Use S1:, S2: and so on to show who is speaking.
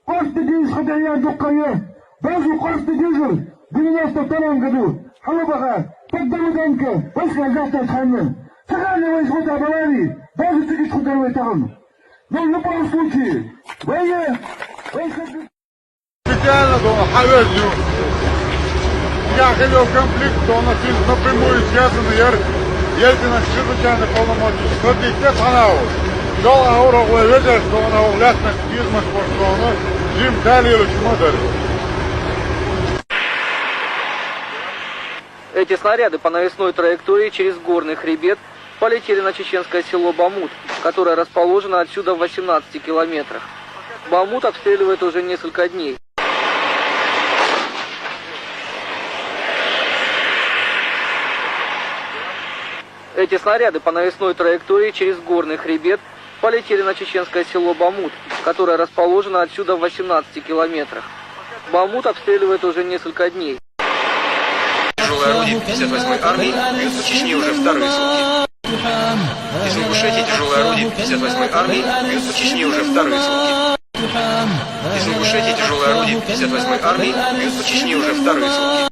S1: Каждый день сходя духове, даже каждый день в 92 году, Халабаха, Поддамуданка, войска завтра Ханна, сохранили войска Табалари, даже чуть хударвай там. Но в любом случае, война, войска...
S2: Специально был Хавезю. Я хотел конфликт, он напрямую связан, Ельцина чрезвычайно полномочий. Сходить нет Ханау. Жол Аурова ведет, что он аулясна измах пошлона, Джим Талилович Модер.
S3: Эти снаряды по навесной траектории через горный хребет полетели на чеченское село Бамут, которое расположено отсюда в 18 километрах. Бамут обстреливает уже несколько дней. Эти снаряды по навесной траектории через горный хребет полетели на чеченское село Бамут, которое расположено отсюда в 18 километрах. Бамут обстреливает уже несколько дней.
S4: Тяжелые орудия 58-й армии бьют по Чечне уже вторые сутки. Из Ингушетии тяжелые орудия 58-й армии бьют по Чечне уже вторые сутки. Из Ингушетии тяжелые орудия 58-й армии бьют по Чечне уже вторые сутки.